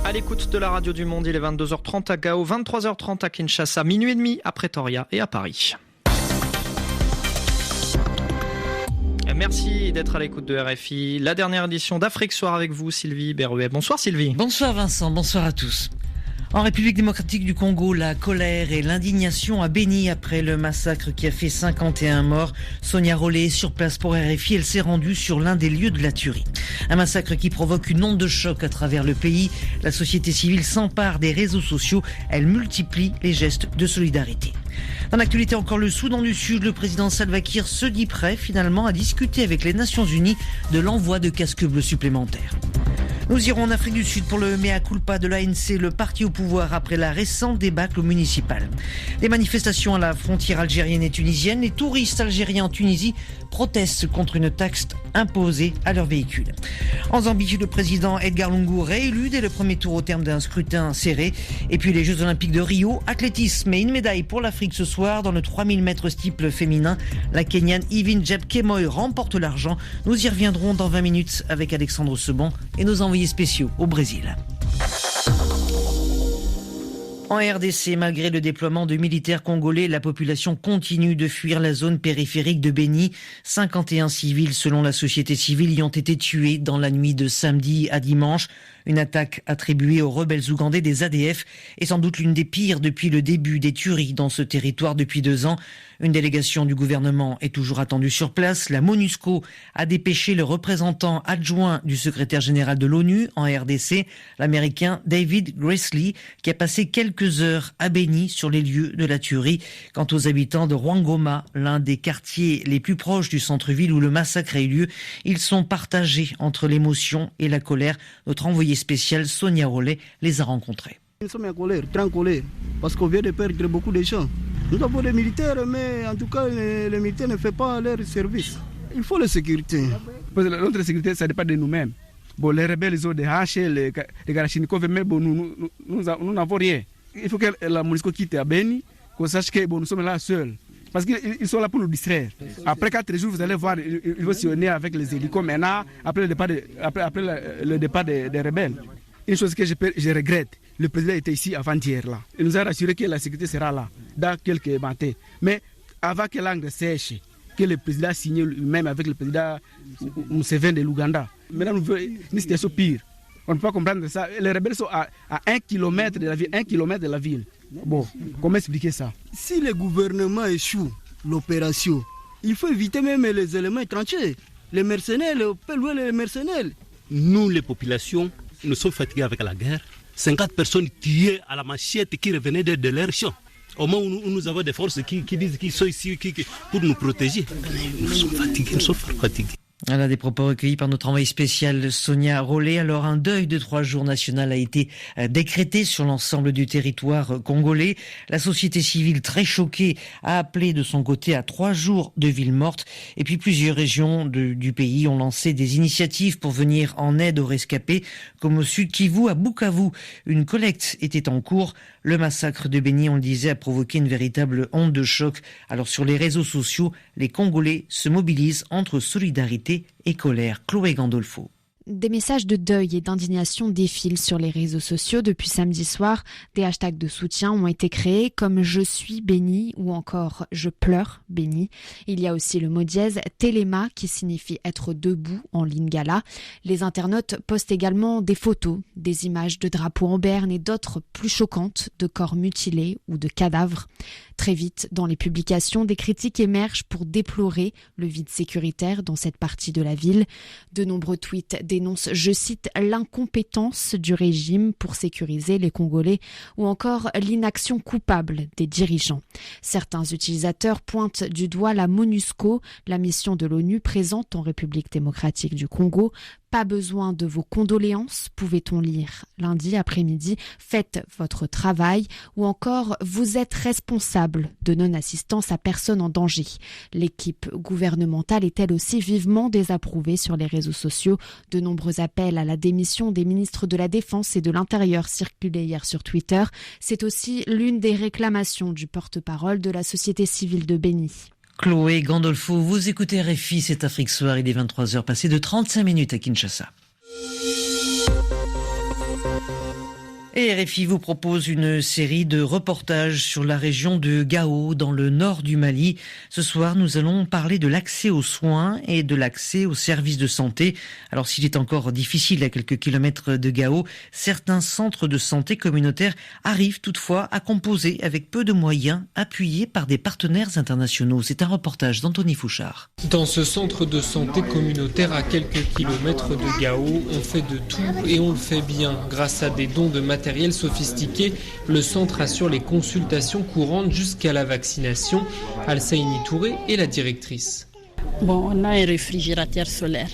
À l'écoute de la radio du Monde, il est 22h30 à Gao, 23h30 à Kinshasa, minuit et demi à Pretoria et à Paris. Merci d'être à l'écoute de RFI. La dernière édition d'Afrique Soir avec vous, Sylvie Berruet. Bonsoir Sylvie. Bonsoir Vincent, bonsoir à tous. En République démocratique du Congo, la colère et l'indignation à Béni après le massacre qui a fait 51 morts. Sonia Rollet est sur place pour RFI. Elle s'est rendue sur l'un des lieux de la tuerie. Un massacre qui provoque une onde de choc à travers le pays. La société civile s'empare des réseaux sociaux. Elle multiplie les gestes de solidarité. Dans l'actualité encore, le Soudan du Sud, le président Salva Kiir se dit prêt finalement à discuter avec les Nations Unies de l'envoi de casques bleus supplémentaires. Nous irons en Afrique du Sud pour le mea culpa de l'ANC, le parti au pouvoir après la récente débâcle municipale. Des manifestations à la frontière algérienne et tunisienne. Les touristes algériens en Tunisie protestent contre une taxe imposée à leurs véhicules. En Zambie, le président Edgar Lungu réélu dès le premier tour au terme d'un scrutin serré. Et puis les Jeux Olympiques de Rio, athlétisme et une médaille pour l'Afrique ce soir dans le 3000 mètres steeple féminin. La Kenyane Yvine Jepkemoi remporte l'argent. Nous y reviendrons dans 20 minutes avec Alexandre Sebon et nos envoyés spéciaux au Brésil. En RDC, malgré le déploiement de militaires congolais, la population continue de fuir la zone périphérique de Béni. 51 civils, selon la société civile, y ont été tués dans la nuit de samedi à dimanche. Une attaque attribuée aux rebelles ougandais des ADF est sans doute l'une des pires depuis le début des tueries dans ce territoire depuis 2 ans. Une délégation du gouvernement est toujours attendue sur place. La MONUSCO a dépêché le représentant adjoint du secrétaire général de l'ONU en RDC, l'américain David Grassley, qui a passé quelques heures à Béni sur les lieux de la tuerie. Quant aux habitants de Rwangoma, l'un des quartiers les plus proches du centre-ville où le massacre a eu lieu, ils sont partagés entre l'émotion et la colère. Notre envoyé spécial Sonia Rollet les a rencontrés. Nous sommes en colère, très en colère, parce qu'on vient de perdre beaucoup de gens. Nous avons des militaires, mais en tout cas, les militaires ne font pas leur service. Il faut la sécurité. Parce que notre sécurité, ça dépend de nous-mêmes. Bon, les rebelles, ils ont des haches, les Kalachnikovs, mais bon, nous n'avons rien. Il faut que la MONUSCO quitte à Béni, qu'on sache que bon, nous sommes là seuls. Parce qu'ils sont là pour nous distraire. Après 4 jours, vous allez voir, ils vont sillonner avec les hélicos maintenant, après le départ des rebelles. Une chose que je regrette, le président était ici avant-hier là. Il nous a rassuré que la sécurité sera là, dans quelques matins. Mais avant que l'angle sèche, que le président a signé lui-même avec le président Museveni de l'Ouganda. Maintenant, nous voulons une situation pire. On ne peut pas comprendre ça. Les rebelles sont à 1 kilomètre de la ville. 1 kilomètre de la ville. Bon, comment expliquer ça? Si le gouvernement échoue l'opération, il faut éviter même les éléments étrangers. Les mercenaires, on peut louer les mercenaires. Nous, les populations, nous sommes fatigués avec la guerre. 50 personnes tuées à la machette qui revenaient de leur champ. Au moment où nous avons des forces qui disent qu'ils sont ici pour nous protéger. Nous sommes fatigués, nous sommes fatigués. Voilà des propos recueillis par notre envoyé spécial Sonia Rollet. Alors un deuil de 3 jours national a été décrété sur l'ensemble du territoire congolais. La société civile, très choquée, a appelé de son côté à 3 jours de ville morte. Et puis plusieurs régions du pays ont lancé des initiatives pour venir en aide aux rescapés, comme au sud Kivu, à Bukavu. Une collecte était en cours. Le massacre de Béni, on le disait, a provoqué une véritable onde de choc. Alors sur les réseaux sociaux, les Congolais se mobilisent entre solidarité et colère. Chloé Gandolfo. Des messages de deuil et d'indignation défilent sur les réseaux sociaux depuis samedi soir. Des hashtags de soutien ont été créés comme « Je suis béni » ou encore « Je pleure béni ». Il y a aussi le mot dièse « Téléma » qui signifie être debout en lingala. Les internautes postent également des photos, des images de drapeaux en berne et d'autres plus choquantes de corps mutilés ou de cadavres. Très vite, dans les publications, des critiques émergent pour déplorer le vide sécuritaire dans cette partie de la ville. De nombreux tweets dénoncent, je cite, l'incompétence du régime pour sécuriser les Congolais ou encore l'inaction coupable des dirigeants. Certains utilisateurs pointent du doigt la MONUSCO, la mission de l'ONU présente en République démocratique du Congo. Pas besoin de vos condoléances, pouvait-on lire lundi après-midi. Faites votre travail ou encore vous êtes responsable de non-assistance à personne en danger. L'équipe gouvernementale est elle aussi vivement désapprouvée sur les réseaux sociaux. De nombreux appels à la démission des ministres de la Défense et de l'Intérieur circulaient hier sur Twitter. C'est aussi l'une des réclamations du porte-parole de la société civile de Béni. Chloé Gandolfo, vous écoutez RFI, c'est Afrique Soir, il est 23h, passé de 35 minutes à Kinshasa. Et RFI vous propose une série de reportages sur la région de Gao, dans le nord du Mali. Ce soir, nous allons parler de l'accès aux soins et de l'accès aux services de santé. Alors, s'il est encore difficile à quelques kilomètres de Gao, certains centres de santé communautaires arrivent toutefois à composer avec peu de moyens, appuyés par des partenaires internationaux. C'est un reportage d'Anthony Fouchard. Dans ce centre de santé communautaire à quelques kilomètres de Gao, on fait de tout et on le fait bien. Grâce à des dons de matériel sophistiqué, le centre assure les consultations courantes jusqu'à la vaccination. Alsaïni Touré est la directrice. Bon, on a un réfrigérateur solaire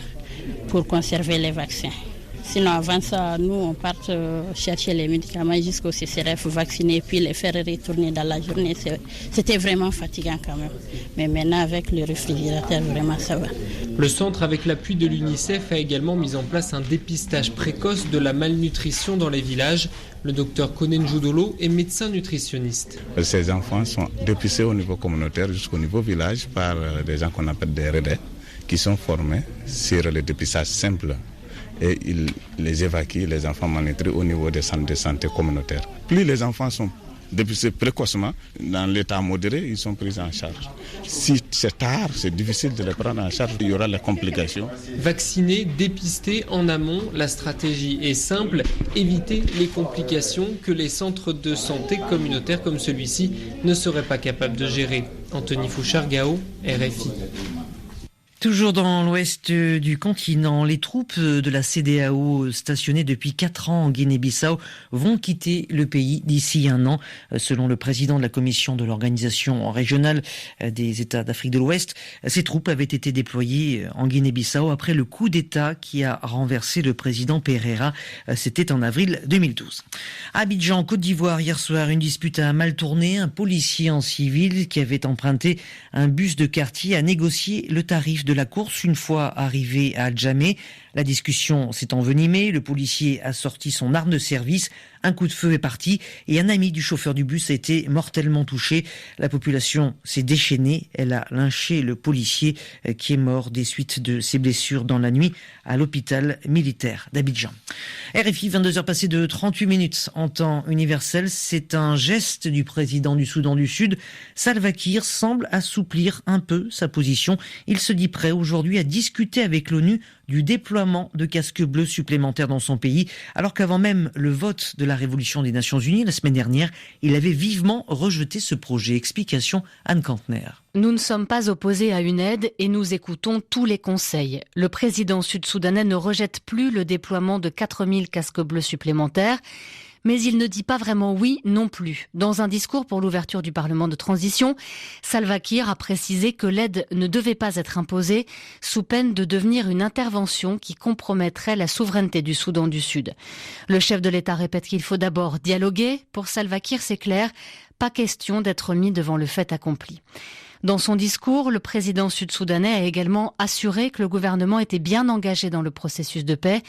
pour conserver les vaccins. Sinon, avant ça, nous, on part chercher les médicaments jusqu'au CCRF, vacciner, puis les faire retourner dans la journée. C'était vraiment fatigant quand même. Mais maintenant, avec le réfrigérateur, vraiment, ça va. Le centre, avec l'appui de l'UNICEF, a également mis en place un dépistage précoce de la malnutrition dans les villages. Le docteur Konen Joudolo est médecin nutritionniste. Ces enfants sont dépistés au niveau communautaire jusqu'au niveau village par des gens qu'on appelle des relais qui sont formés sur le dépistage simple. Et ils les évacuent, les enfants malnutris, au niveau des centres de santé communautaires. Plus les enfants sont dépistés précocement, dans l'état modéré, ils sont pris en charge. Si c'est tard, c'est difficile de les prendre en charge, il y aura les complications. Vacciner, dépister en amont, la stratégie est simple, éviter les complications que les centres de santé communautaires comme celui-ci ne seraient pas capables de gérer. Anthony Fouchard, Gao, RFI. Toujours dans l'ouest du continent, les troupes de la CEDEAO stationnées depuis 4 ans en Guinée-Bissau vont quitter le pays d'ici 1 an. Selon le président de la commission de l'organisation régionale des États d'Afrique de l'Ouest, ces troupes avaient été déployées en Guinée-Bissau après le coup d'État qui a renversé le président Pereira. C'était en avril 2012. À Abidjan, Côte d'Ivoire, hier soir, une dispute a mal tourné. Un policier en civil qui avait emprunté un bus de quartier a négocié le tarif de la course une fois arrivé à Djamé. La discussion s'est envenimée, le policier a sorti son arme de service, un coup de feu est parti et un ami du chauffeur du bus a été mortellement touché. La population s'est déchaînée, elle a lynché le policier qui est mort des suites de ses blessures dans la nuit à l'hôpital militaire d'Abidjan. RFI, 22h passées de 38 minutes en temps universel, c'est un geste du président du Soudan du Sud. Salva Kiir semble assouplir un peu sa position. Il se dit prêt aujourd'hui à discuter avec l'ONU du déploiement de casques bleus supplémentaires dans son pays, alors qu'avant même le vote de la Révolution des Nations Unies la semaine dernière, il avait vivement rejeté ce projet. Explication Anne Kantner. Nous ne sommes pas opposés à une aide et nous écoutons tous les conseils. Le président sud-soudanais ne rejette plus le déploiement de 4000 casques bleus supplémentaires. Mais il ne dit pas vraiment oui non plus. Dans un discours pour l'ouverture du Parlement de transition, Salva Kiir a précisé que l'aide ne devait pas être imposée sous peine de devenir une intervention qui compromettrait la souveraineté du Soudan du Sud. Le chef de l'État répète qu'il faut d'abord dialoguer. Pour Salva Kiir, c'est clair, pas question d'être mis devant le fait accompli. Dans son discours, le président sud-soudanais a également assuré que le gouvernement était bien engagé dans le processus de paix.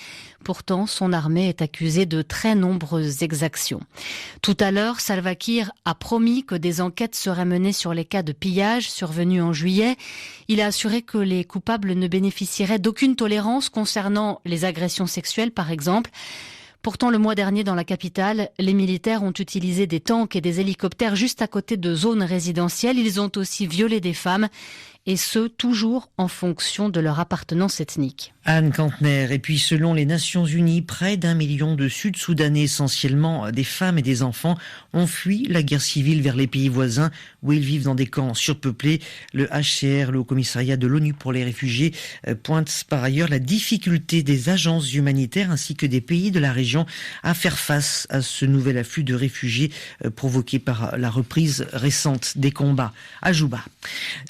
Pourtant, son armée est accusée de très nombreuses exactions. Tout à l'heure, Salva Kiir a promis que des enquêtes seraient menées sur les cas de pillage survenus en juillet. Il a assuré que les coupables ne bénéficieraient d'aucune tolérance concernant les agressions sexuelles, par exemple. Pourtant, le mois dernier, dans la capitale, les militaires ont utilisé des tanks et des hélicoptères juste à côté de zones résidentielles. Ils ont aussi violé des femmes, et ce, toujours en fonction de leur appartenance ethnique. Anne Kantner. Et puis, selon les Nations Unies, près d'1 million de Sud-Soudanais, essentiellement des femmes et des enfants, ont fui la guerre civile vers les pays voisins où ils vivent dans des camps surpeuplés. Le HCR, le Haut-Commissariat de l'ONU pour les réfugiés, pointe par ailleurs la difficulté des agences humanitaires ainsi que des pays de la région à faire face à ce nouvel afflux de réfugiés provoqué par la reprise récente des combats à Juba.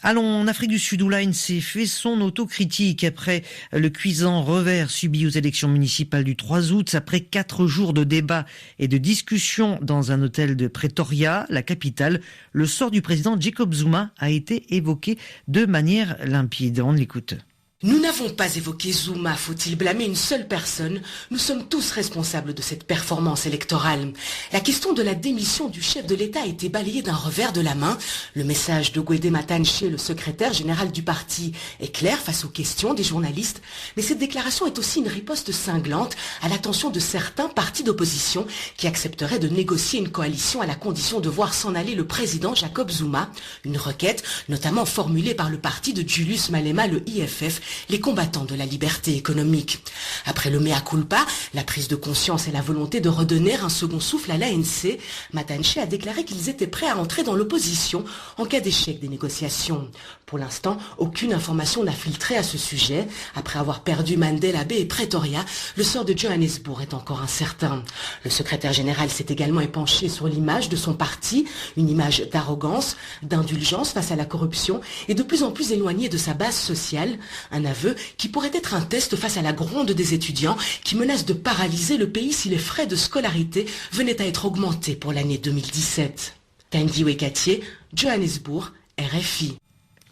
Allons en Afrique du Sud où l'ANC fait son autocritique après le cuisant revers subi aux élections municipales du 3 août. Après 4 jours de débats et de discussions dans un hôtel de Pretoria, la capitale, le sort du président Jacob Zuma a été évoqué de manière limpide. On l'écoute. Nous n'avons pas évoqué Zuma, faut-il blâmer une seule personne? Nous sommes tous responsables de cette performance électorale. La question de la démission du chef de l'État a été balayée d'un revers de la main. Le message de Gwede Matanche, le secrétaire général du parti, est clair face aux questions des journalistes. Mais cette déclaration est aussi une riposte cinglante à l'attention de certains partis d'opposition qui accepteraient de négocier une coalition à la condition de voir s'en aller le président Jacob Zuma. Une requête notamment formulée par le parti de Julius Malema, le IFF, les combattants de la liberté économique. Après le mea culpa, la prise de conscience et la volonté de redonner un second souffle à l'ANC, Matanche a déclaré qu'ils étaient prêts à entrer dans l'opposition en cas d'échec des négociations. Pour l'instant, aucune information n'a filtré à ce sujet. Après avoir perdu Mandela Bay et Pretoria, le sort de Johannesburg est encore incertain. Le secrétaire général s'est également épanché sur l'image de son parti, une image d'arrogance, d'indulgence face à la corruption et de plus en plus éloignée de sa base sociale. Un aveu qui pourrait être un test face à la gronde des étudiants qui menacent de paralyser le pays si les frais de scolarité venaient à être augmentés pour l'année 2017. Tandy Wekatier, Johannesburg, RFI.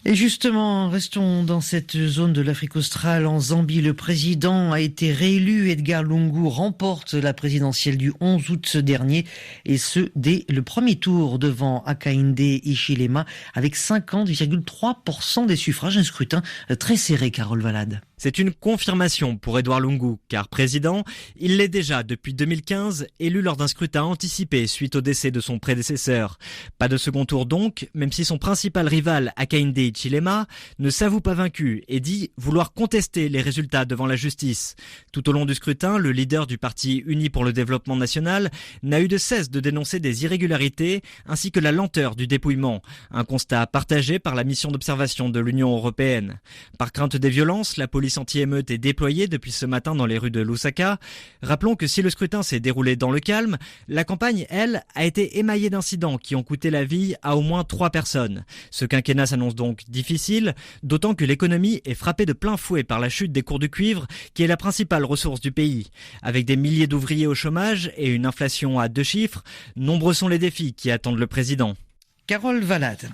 Et justement, restons dans cette zone de l'Afrique australe. En Zambie, le président a été réélu. Edgar Lungu remporte la présidentielle du 11 août dernier, et ce, dès le premier tour devant Hakainde Hichilema, avec 50,3% des suffrages. Un scrutin très serré, Carole Valade. C'est une confirmation pour Edouard Lungu, car président, il l'est déjà depuis 2015, élu lors d'un scrutin anticipé suite au décès de son prédécesseur. Pas de second tour donc, même si son principal rival, Hakainde Hichilema, ne s'avoue pas vaincu et dit vouloir contester les résultats devant la justice. Tout au long du scrutin, le leader du parti Uni pour le développement national n'a eu de cesse de dénoncer des irrégularités ainsi que la lenteur du dépouillement. Un constat partagé par la mission d'observation de l'Union européenne. Par crainte des violences, la police anti-émeute est déployée depuis ce matin dans les rues de Lusaka. Rappelons que si le scrutin s'est déroulé dans le calme, la campagne, elle, a été émaillée d'incidents qui ont coûté la vie à au moins 3 personnes. Ce quinquennat s'annonce donc difficile, d'autant que l'économie est frappée de plein fouet par la chute des cours du cuivre, qui est la principale ressource du pays. Avec des milliers d'ouvriers au chômage et une inflation à 2 chiffres, nombreux sont les défis qui attendent le président. Carole Valade.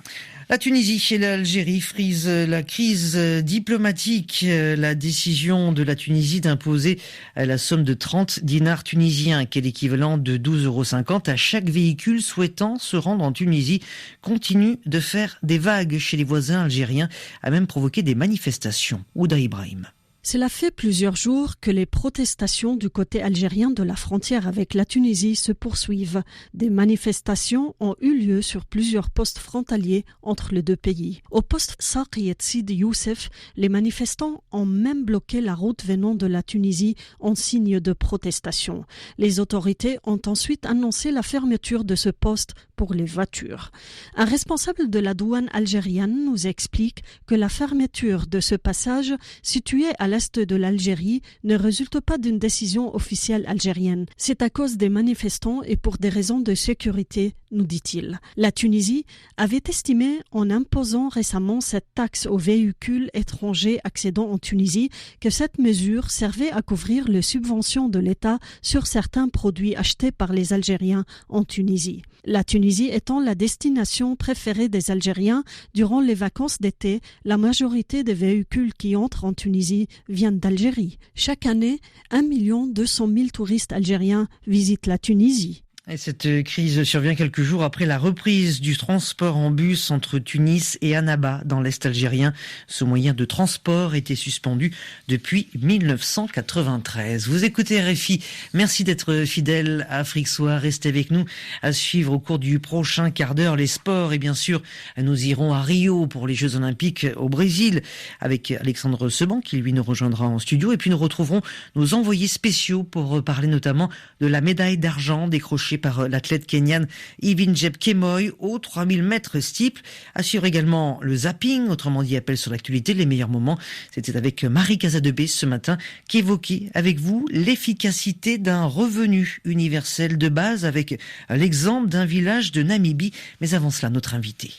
La Tunisie et l'Algérie frisent la crise diplomatique. La décision de la Tunisie d'imposer la somme de 30 dinars tunisiens, qui est l'équivalent de 12,50 € à chaque véhicule souhaitant se rendre en Tunisie, continue de faire des vagues chez les voisins algériens, a même provoqué des manifestations. Ouda Ibrahim. Cela fait plusieurs jours que les protestations du côté algérien de la frontière avec la Tunisie se poursuivent. Des manifestations ont eu lieu sur plusieurs postes frontaliers entre les deux pays. Au poste Saqiet Sidi Youssef, les manifestants ont même bloqué la route venant de la Tunisie en signe de protestation. Les autorités ont ensuite annoncé la fermeture de ce poste pour les voitures. Un responsable de la douane algérienne nous explique que la fermeture de ce passage, situé à l'est de l'Algérie, ne résulte pas d'une décision officielle algérienne. C'est à cause des manifestants et pour des raisons de sécurité, nous dit-il. La Tunisie avait estimé, en imposant récemment cette taxe aux véhicules étrangers accédant en Tunisie, que cette mesure servait à couvrir les subventions de l'État sur certains produits achetés par les Algériens en Tunisie. La Tunisie étant la destination préférée des Algériens durant les vacances d'été, la majorité des véhicules qui entrent en Tunisie viennent d'Algérie. Chaque année, 1 200 000 touristes algériens visitent la Tunisie. Et cette crise survient quelques jours après la reprise du transport en bus entre Tunis et Annaba dans l'Est algérien. Ce moyen de transport était suspendu depuis 1993. Vous écoutez RFI. Merci d'être fidèle à Afrique Soir. Restez avec nous à suivre au cours du prochain quart d'heure les sports. Et bien sûr, nous irons à Rio pour les Jeux Olympiques au Brésil avec Alexandre Seban qui lui nous rejoindra en studio. Et puis nous retrouverons nos envoyés spéciaux pour parler notamment de la médaille d'argent décrochée par l'athlète kenyan Ibn Jepkemoi au 3000 mètres steeple. Assure également le zapping, autrement dit appel sur l'actualité, les meilleurs moments. C'était avec Marie Casadebé ce matin qui évoquait avec vous l'efficacité d'un revenu universel de base avec l'exemple d'un village de Namibie. Mais avant cela, notre invité.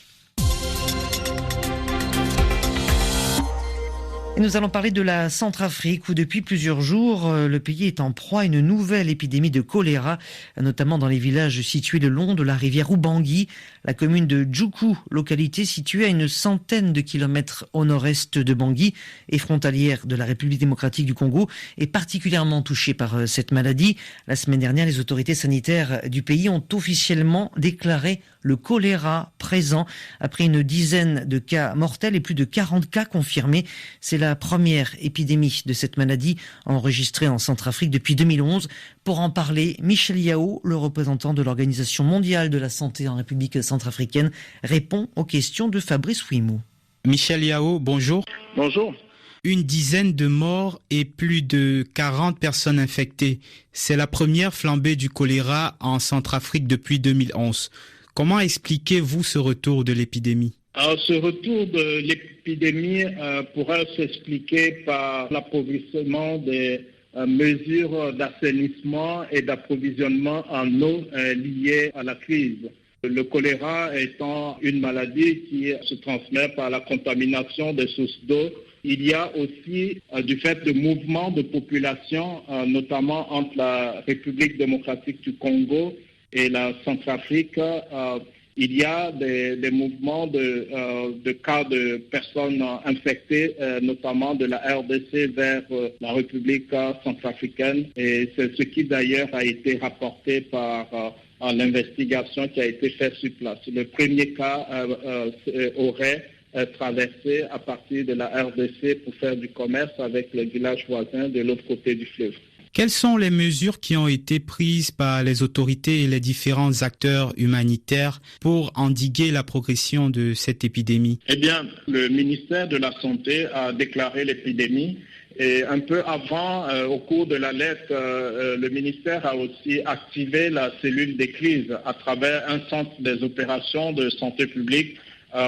Et nous allons parler de la Centrafrique où depuis plusieurs jours, le pays est en proie à une nouvelle épidémie de choléra, notamment dans les villages situés le long de la rivière Ubangi. La commune de Djoukou, localité située à une centaine de kilomètres au nord-est de Bangui et frontalière de la République démocratique du Congo, est particulièrement touchée par cette maladie. La semaine dernière, les autorités sanitaires du pays ont officiellement déclaré le choléra présent après une dizaine de cas mortels et plus de 40 cas confirmés. C'est la première épidémie de cette maladie enregistrée en Centrafrique depuis 2011. Pour en parler, Michel Yao, le représentant de l'Organisation mondiale de la santé en République centrafricaine, répond aux questions de Fabrice Ouimou. Michel Yao, bonjour. Bonjour. Une dizaine de morts et plus de 40 personnes infectées. C'est la première flambée du choléra en Centrafrique depuis 2011. Comment expliquez-vous ce retour de l'épidémie ? Alors, ce retour de l'épidémie pourrait s'expliquer par l'appauvrissement des mesures d'assainissement et d'approvisionnement en eau liées à la crise. Le choléra étant une maladie qui se transmet par la contamination des sources d'eau, il y a aussi, du fait de mouvements de population, notamment entre la République démocratique du Congo et la Centrafrique, il y a des mouvements de cas de personnes infectées, notamment de la RDC vers la République centrafricaine. Et c'est ce qui d'ailleurs a été rapporté par l'investigation qui a été faite sur place. Le premier cas aurait traversé à partir de la RDC pour faire du commerce avec les villages voisins de l'autre côté du fleuve. Quelles sont les mesures qui ont été prises par les autorités et les différents acteurs humanitaires pour endiguer la progression de cette épidémie ? Eh bien, le ministère de la Santé a déclaré l'épidémie. Et un peu avant, au cours de la lettre, le ministère a aussi activé la cellule des crises à travers un centre des opérations de santé publique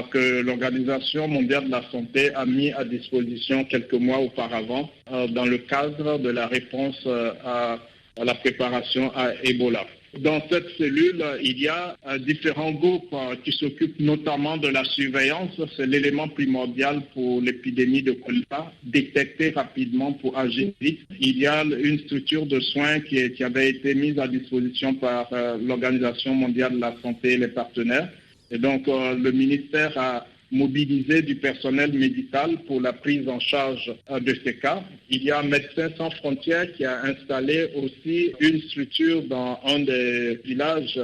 que l'Organisation mondiale de la santé a mis à disposition quelques mois auparavant dans le cadre de la réponse à la préparation à Ebola. Dans cette cellule, il y a différents groupes qui s'occupent notamment de la surveillance. C'est l'élément primordial pour l'épidémie de choléra, détecter rapidement pour agir vite. Il y a une structure de soins qui avait été mise à disposition par l'Organisation mondiale de la santé et les partenaires. Et donc, le ministère a mobilisé du personnel médical pour la prise en charge de ces cas. Il y a Médecins sans frontières qui a installé aussi une structure dans un des villages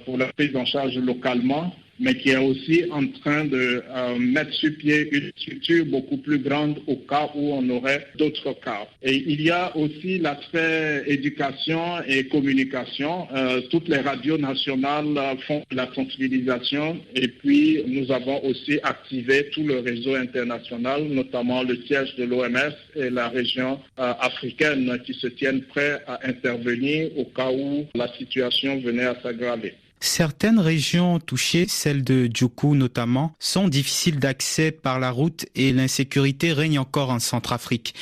pour la prise en charge localement, mais qui est aussi en train de mettre sur pied une structure beaucoup plus grande au cas où on aurait d'autres cas. Et il y a aussi l'aspect éducation et communication. Toutes les radios nationales font de la sensibilisation et puis nous avons aussi activé tout le réseau international, notamment le siège de l'OMS et la région africaine qui se tiennent prêts à intervenir au cas où la situation venait à s'aggraver. Certaines régions touchées, celle de Djoukou notamment, sont difficiles d'accès par la route et l'insécurité règne encore en Centrafrique.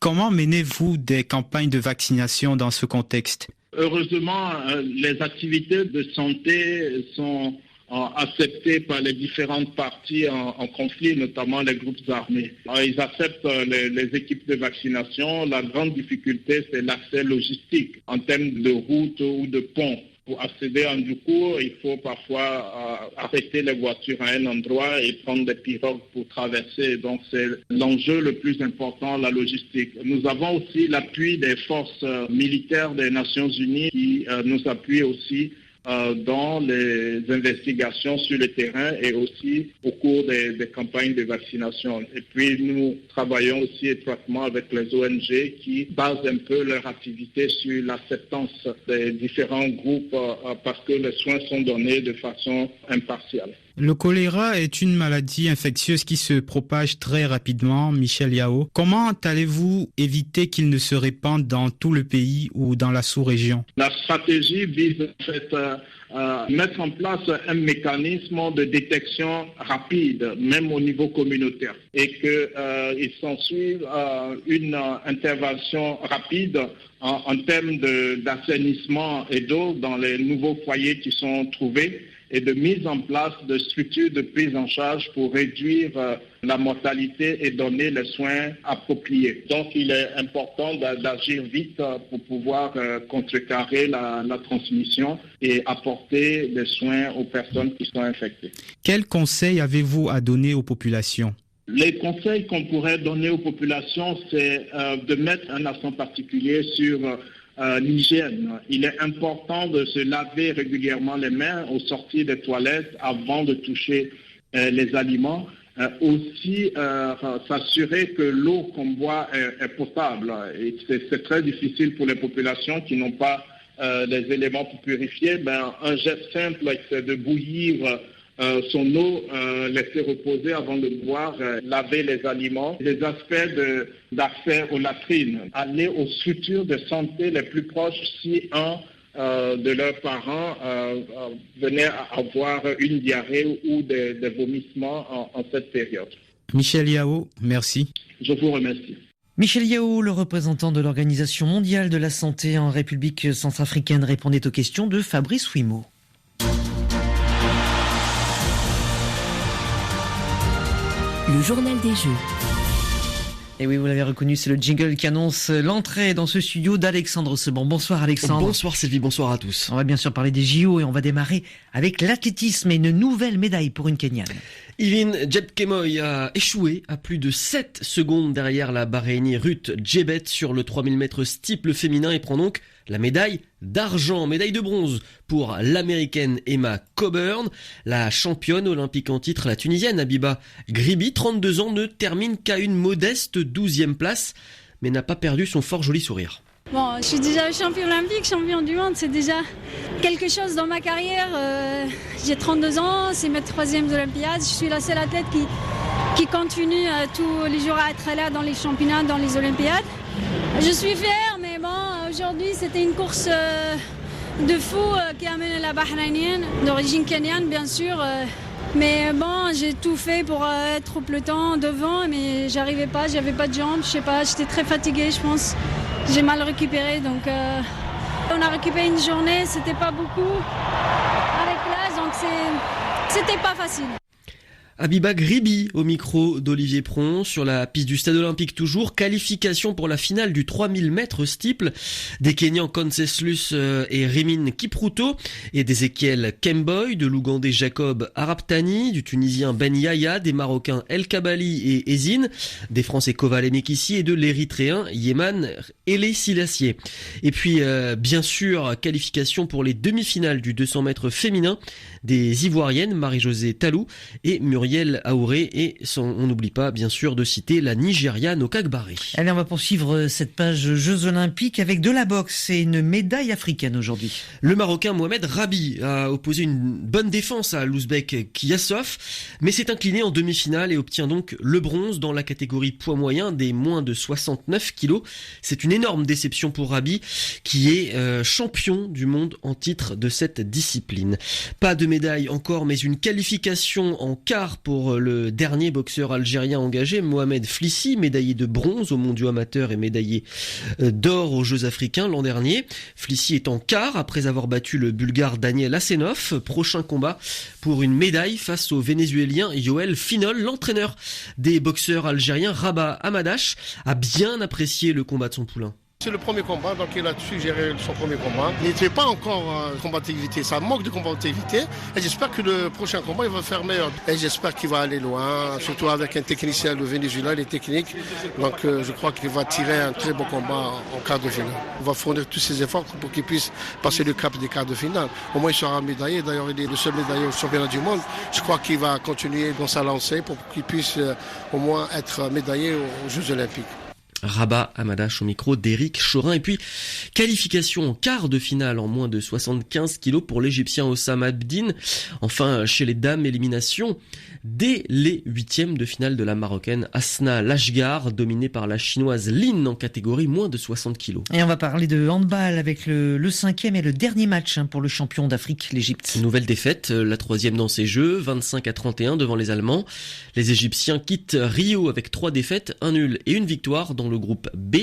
Comment menez-vous des campagnes de vaccination dans ce contexte ? Heureusement, les activités de santé sont acceptées par les différentes parties en conflit, notamment les groupes armés. Ils acceptent les équipes de vaccination. La grande difficulté, c'est l'accès logistique en termes de route ou de pont. Pour accéder à Djoukou, il faut parfois arrêter les voitures à un endroit et prendre des pirogues pour traverser. Donc c'est l'enjeu le plus important, la logistique. Nous avons aussi l'appui des forces militaires des Nations Unies qui nous appuient aussi dans les investigations sur le terrain et aussi au cours des campagnes de vaccination. Et puis nous travaillons aussi étroitement avec les ONG qui basent un peu leur activité sur l'acceptance des différents groupes parce que les soins sont donnés de façon impartiale. Le choléra est une maladie infectieuse qui se propage très rapidement, Michel Yao. Comment allez-vous éviter qu'il ne se répande dans tout le pays ou dans la sous-région ? La stratégie vise en fait à mettre en place un mécanisme de détection rapide, même au niveau communautaire, et qu'il s'ensuit une intervention rapide en termes d'assainissement et d'eau dans les nouveaux foyers qui sont trouvés. et de mise en place de structures de prise en charge pour réduire la mortalité et donner les soins appropriés. Donc il est important d'agir vite pour pouvoir contrecarrer la transmission et apporter des soins aux personnes qui sont infectées. Quels conseils avez-vous à donner aux populations ? Les conseils qu'on pourrait donner aux populations, c'est de mettre un accent particulier sur l'hygiène. Il est important de se laver régulièrement les mains au sortir des toilettes avant de toucher les aliments. Aussi, s'assurer que l'eau qu'on boit est potable. Et c'est très difficile pour les populations qui n'ont pas les éléments pour purifier. Un geste simple, c'est de bouillir son eau, laisser reposer avant de boire, laver les aliments. Les aspects d'accès aux latrines, aller aux structures de santé les plus proches si un de leurs parents venait à avoir une diarrhée ou des vomissements en cette période. Michel Yao, merci. Je vous remercie. Michel Yao, le représentant de l'Organisation mondiale de la santé en République centrafricaine, répondait aux questions de Fabrice Ouimeau. Le journal des jeux. Et oui, vous l'avez reconnu, c'est le jingle qui annonce l'entrée dans ce studio d'Alexandre Seban. Bonsoir Alexandre. Bonsoir Sylvie, bonsoir à tous. On va bien sûr parler des JO et on va démarrer avec l'athlétisme et une nouvelle médaille pour une Kenyane. Ivin Jepkemoi a échoué à plus de 7 secondes derrière la Bahreïnie Ruth Jebet sur le 3000 mètres steeple féminin et prend donc la médaille d'argent, médaille de bronze pour l'américaine Emma Coburn. La championne olympique en titre, la tunisienne Habiba Ghribi, 32 ans, ne termine qu'à une modeste 12e place, mais n'a pas perdu son fort joli sourire. Bon, je suis déjà champion olympique, champion du monde, c'est déjà quelque chose dans ma carrière. J'ai 32 ans, c'est mes 3e Olympiades. Je suis la seule athlète qui continue tous les jours à être là dans les championnats, dans les Olympiades. Je suis fière, mais bon, aujourd'hui c'était une course de fou qui a mené la Bahreïnienne, d'origine kenyane bien sûr. Mais bon, j'ai tout fait pour être au peloton devant, mais j'arrivais pas, j'avais pas de jambes, je sais pas, j'étais très fatiguée, je pense. J'ai mal récupéré, donc on a récupéré une journée, c'était pas beaucoup avec l'âge, donc c'était pas facile. Habiba Ghribi au micro d'Olivier Pron sur la piste du stade olympique toujours. Qualification pour la finale du 3000 mètres steeple des Kenyans Conseslus et Rimin Kipruto et d'Ezekiel Kemboy, de l'Ougandais Jacob Araptani, du Tunisien Ben Yaya, des Marocains El Kabali et Ezine, des Français Koval et Mekissi et de l'Érythréen Yeman Ele Silassié. Et puis bien sûr qualification pour les demi-finales du 200 mètres féminin des Ivoiriennes Marie-Josée Talou et Muriel Aouré et on n'oublie pas bien sûr de citer la Nigériane Okagbare. Allez, on va poursuivre cette page Jeux Olympiques avec de la boxe et une médaille africaine aujourd'hui. Le Marocain Mohamed Rabi a opposé une bonne défense à l'Ouzbek Kiyasov, mais s'est incliné en demi-finale et obtient donc le bronze dans la catégorie poids moyen des moins de 69 kilos. C'est une énorme déception pour Rabi qui est champion du monde en titre de cette discipline. Pas de médaille encore, mais une qualification en quart pour le dernier boxeur algérien engagé, Mohamed Flissi, médaillé de bronze aux mondiaux amateurs et médaillé d'or aux Jeux africains l'an dernier. Flissi est en quart après avoir battu le Bulgare Daniel Asenov. Prochain combat pour une médaille face au Vénézuélien Yoel Finol. L'entraîneur des boxeurs algériens, Rabat Amadash, a bien apprécié le combat de son poulain. C'est le premier combat, donc il a su gérer son premier combat. Il n'était pas encore en combativité, ça manque de combativité. Et j'espère que le prochain combat, il va faire meilleur. Et j'espère qu'il va aller loin, surtout avec un technicien, le Venezuela, il est technique. Donc je crois qu'il va tirer un très beau combat en quart de finale. On va fournir tous ses efforts pour qu'il puisse passer le cap des quarts de finale. Au moins il sera médaillé, d'ailleurs il est le seul médaillé au championnat du monde. Je crois qu'il va continuer dans sa lancée pour qu'il puisse au moins être médaillé aux Jeux Olympiques. Rabat Amadash au micro d'Éric Chorin. Et puis, qualification en quart de finale en moins de 75 kilos pour l'Égyptien Hossam Abdin. Enfin, chez les dames, élimination dès les 8e de finale de la Marocaine Asna Lashgar, dominée par la Chinoise Lin en catégorie moins de 60 kilos. Et on va parler de handball avec le 5e et le dernier match pour le champion d'Afrique, l'Égypte. Nouvelle défaite, la 3e dans ces Jeux, 25-31 devant les Allemands. Les Égyptiens quittent Rio avec 3 défaites, 1 nul et 1 victoire dans le groupe B.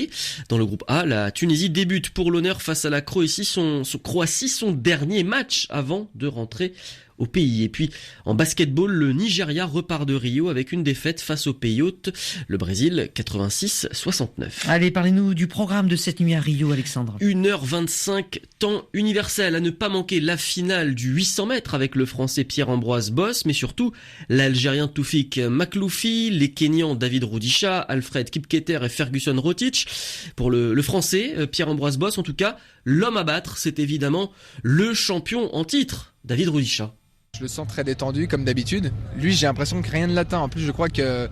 Dans le groupe A, la Tunisie débute pour l'honneur face à la Croatie, son dernier match avant de rentrer au pays. Et puis en basketball, le Nigeria repart de Rio avec une défaite face au pays hôte, le Brésil 86-69. Allez, parlez-nous du programme de cette nuit à Rio, Alexandre. 1h25, temps universel. À ne pas manquer la finale du 800 mètres avec le Français Pierre-Ambroise Boss, mais surtout l'Algérien Toufik Makhloufi, les Kenyans David Rudisha, Alfred Kipketer et Ferguson Rotich. Pour le Français Pierre-Ambroise Boss, en tout cas, l'homme à battre, c'est évidemment le champion en titre, David Rudisha. Je le sens très détendu, comme d'habitude. Lui, j'ai l'impression que rien ne l'atteint. En plus, je crois qu'il a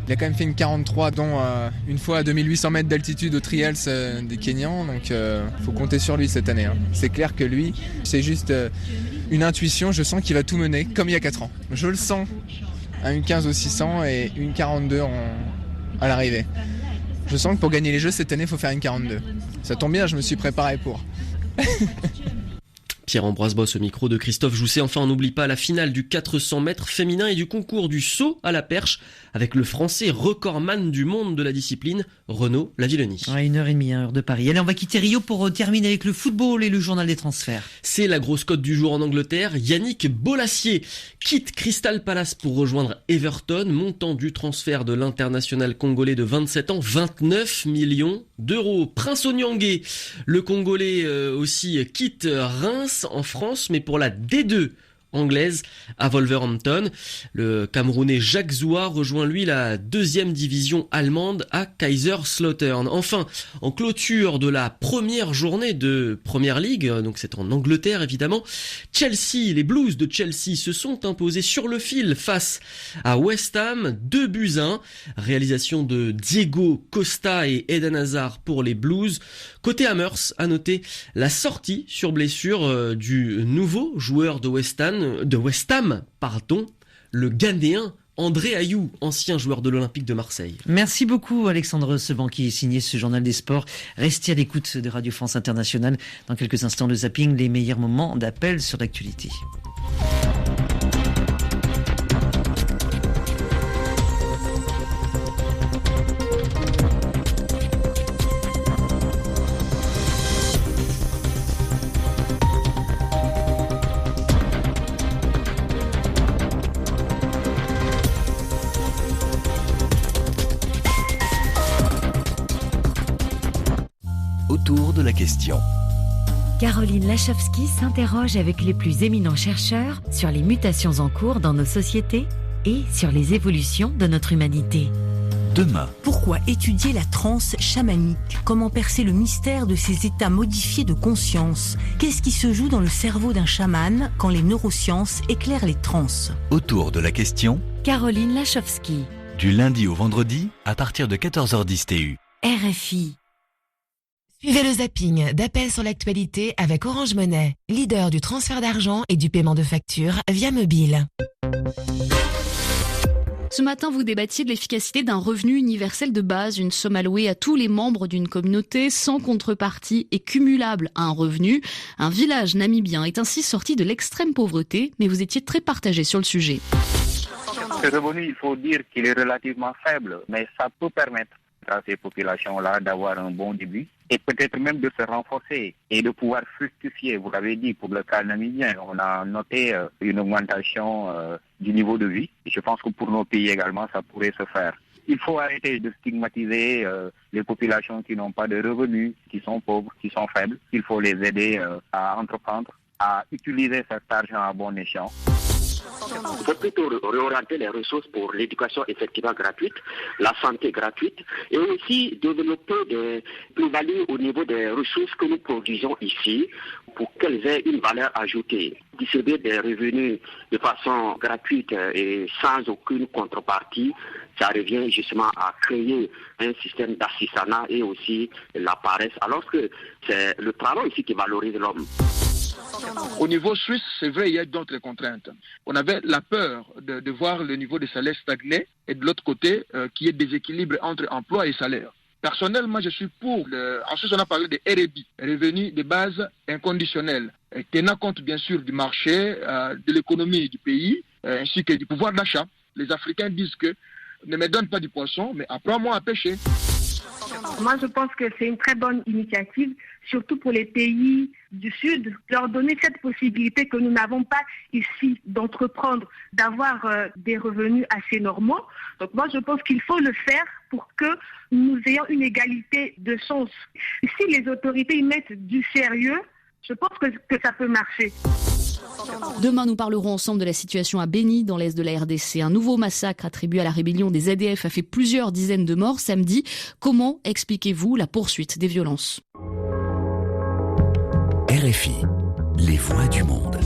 quand même fait une 43, dont une fois à 2800 mètres d'altitude au Trials des Kenyans. Donc, faut compter sur lui cette année. C'est clair que lui, c'est juste une intuition. Je sens qu'il va tout mener, comme il y a 4 ans. Je le sens à une 15 au 600 et une 42 à l'arrivée. Je sens que pour gagner les Jeux cette année, il faut faire une 42. Ça tombe bien, je me suis préparé pour. Pierre-Ambroise Boss au micro de Christophe Jousset. Enfin, on n'oublie pas la finale du 400 mètres féminin et du concours du saut à la perche avec le Français recordman du monde de la discipline, Renaud Lavillenie. 1h30, heure de Paris. Allez, on va quitter Rio pour terminer avec le football et le journal des transferts. C'est la grosse cote du jour en Angleterre. Yannick Bolassier quitte Crystal Palace pour rejoindre Everton. Montant du transfert de l'international congolais de 27 ans, 29 millions d'euros. Prince Onyangé, le Congolais aussi, quitte Reims en France, mais pour la D2 anglaise à Wolverhampton. Le Camerounais Jacques Zoua rejoint lui la 2e division allemande à Kaiserslautern. Enfin, en clôture de la première journée de Premier League, donc c'est en Angleterre évidemment, Chelsea, les Blues de Chelsea se sont imposés sur le fil face à West Ham, 2-1. Réalisation de Diego Costa et Eden Hazard pour les Blues. Côté Hammers, à noter la sortie sur blessure du nouveau joueur de West Ham, le Ghanéen André Ayou, ancien joueur de l'Olympique de Marseille. Merci beaucoup Alexandre Seban qui signé ce journal des sports. Restez à l'écoute de Radio France Internationale. Dans quelques instants, le zapping, les meilleurs moments d'appel sur l'actualité. Autour de la question. Caroline Lachowski s'interroge avec les plus éminents chercheurs sur les mutations en cours dans nos sociétés et sur les évolutions de notre humanité. Demain. Pourquoi étudier la transe chamanique ? Comment percer le mystère de ces états modifiés de conscience ? Qu'est-ce qui se joue dans le cerveau d'un chaman quand les neurosciences éclairent les transes ? Autour de la question. Caroline Lachowski. Du lundi au vendredi à partir de 14h10 TU. RFI. Suivez le zapping d'appel sur l'actualité avec Orange Money, leader du transfert d'argent et du paiement de factures via mobile. Ce matin, vous débattiez de l'efficacité d'un revenu universel de base, une somme allouée à tous les membres d'une communauté sans contrepartie et cumulable à un revenu. Un village namibien est ainsi sorti de l'extrême pauvreté, mais vous étiez très partagé sur le sujet. Ce revenu, il faut dire qu'il est relativement faible, mais ça peut permettre à ces populations-là d'avoir un bon début et peut-être même de se renforcer et de pouvoir fructifier. Vous l'avez dit, pour le cas namibien, on a noté une augmentation du niveau de vie. Et je pense que pour nos pays également, ça pourrait se faire. Il faut arrêter de stigmatiser les populations qui n'ont pas de revenus, qui sont pauvres, qui sont faibles. Il faut les aider à entreprendre, à utiliser cet argent à bon escient. Il faut plutôt réorienter les ressources pour l'éducation effectivement gratuite, la santé gratuite et aussi développer des plus-values au niveau des ressources que nous produisons ici pour qu'elles aient une valeur ajoutée. Distribuer des revenus de façon gratuite et sans aucune contrepartie, ça revient justement à créer un système d'assistanat et aussi la paresse, alors que c'est le travail ici qui valorise l'homme. Au niveau suisse, c'est vrai, il y a d'autres contraintes. On avait la peur de voir le niveau des salaires stagner et de l'autre côté, qu'il y ait déséquilibre entre emploi et salaire. Personnellement, je suis pour. Ensuite, on a parlé de RBI, revenus de base inconditionnels, tenant compte bien sûr du marché, de l'économie du pays, ainsi que du pouvoir d'achat. Les Africains disent que ne me donne pas du poisson, mais apprends-moi à pêcher. Moi, je pense que c'est une très bonne initiative, surtout pour les pays du Sud, leur donner cette possibilité que nous n'avons pas ici d'entreprendre, d'avoir des revenus assez normaux. Donc moi, je pense qu'il faut le faire pour que nous ayons une égalité de chance. Si les autorités y mettent du sérieux, je pense que ça peut marcher. Demain, nous parlerons ensemble de la situation à Beni, dans l'est de la RDC. Un nouveau massacre attribué à la rébellion des ZDF a fait plusieurs dizaines de morts samedi. Comment expliquez-vous la poursuite des violences ? RFI, les voix du monde.